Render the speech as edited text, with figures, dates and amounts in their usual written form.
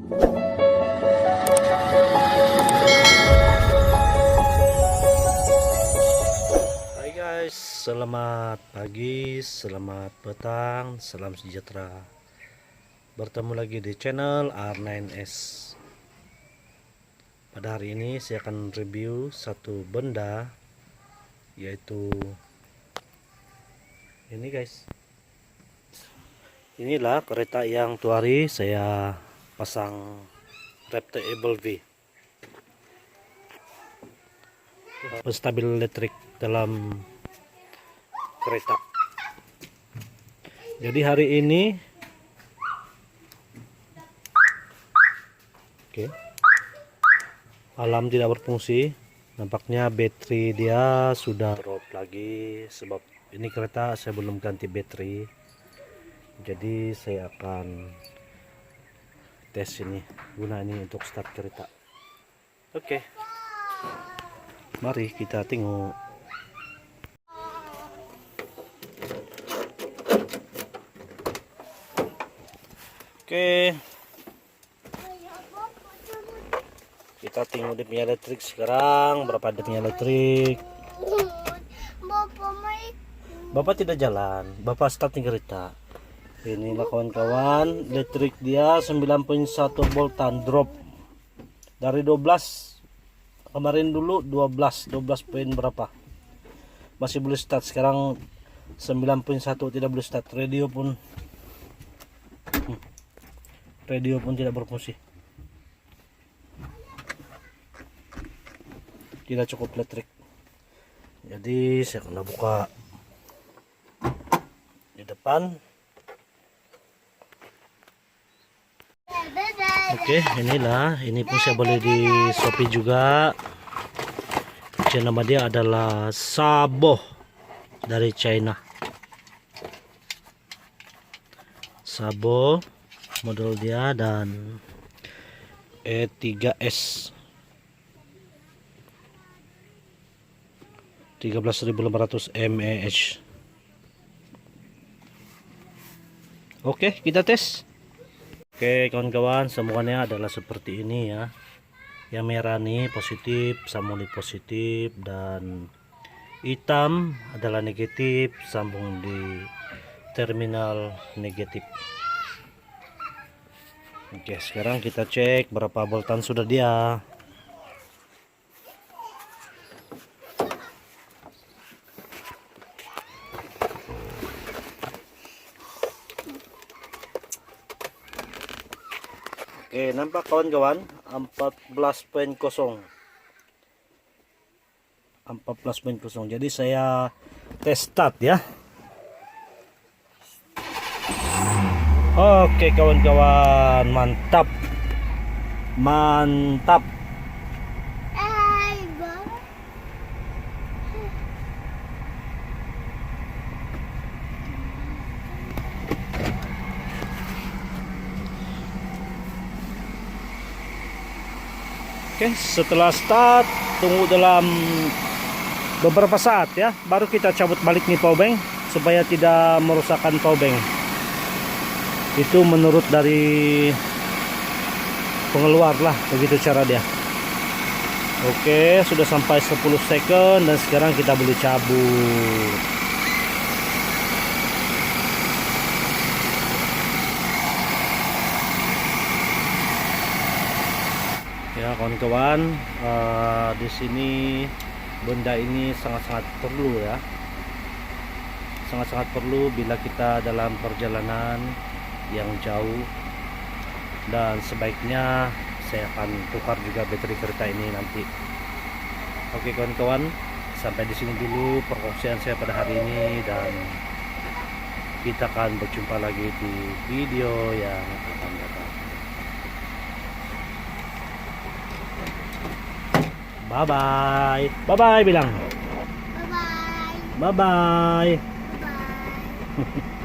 Hai guys, selamat pagi, selamat petang, salam sejahtera. Bertemu lagi di channel R9S. Pada hari ini saya akan review satu benda, yaitu ini guys. Inilah kereta yang tuh hari saya pasang Reptable V, penstabil listrik dalam kereta. Jadi hari ini alarm tidak berfungsi, nampaknya baterai dia sudah drop lagi, sebab ini kereta saya belum ganti baterai. Jadi saya akan tes ini, guna ini untuk start kereta. Oke, mari kita tengok. Oke, kita tengok dia punya listrik sekarang. Berapa dia punya listrik? Bapak tidak jalan, Bapak starting kereta. Inilah kawan-kawan, listrik dia 9.1 voltan drop dari 12. Kemarin dulu 12 poin berapa, masih boleh start. Sekarang 9.1 tidak boleh start. Radio pun tidak berfungsi, tidak cukup listrik. Jadi saya akan buka di depan. Oke, inilah, ini pun saya beli di Shopee juga. Nama dia adalah Saboh dari China. Saboh model dia, dan E3S 13.500 mAh. Oke, kita tes. Oke kawan-kawan, sambungannya adalah seperti ini ya. Yang merah nih positif, sambung di positif, dan hitam adalah negatif, sambung di terminal negatif. Oke, sekarang kita cek berapa voltan sudah dia. Oke, nampak kawan-kawan 14.0. Jadi saya tes start ya. Oke kawan-kawan, mantap. Oke, setelah start, tunggu dalam beberapa saat ya, baru kita cabut balik nih power bank supaya tidak merusakkan power bank. Itu menurut dari pengeluar lah, begitu cara dia. Oke, sudah sampai 10 second dan sekarang kita boleh cabut. Ya kawan-kawan, di sini benda ini sangat-sangat perlu ya, sangat-sangat perlu bila kita dalam perjalanan yang jauh, dan sebaiknya saya akan tukar juga baterai kereta ini nanti. Oke kawan-kawan, sampai di sini dulu perkongsian saya pada hari ini, dan kita akan berjumpa lagi di video yang akan datang. Bye bye. Bye bye bilang. Bye bye. Bye bye. Bye bye.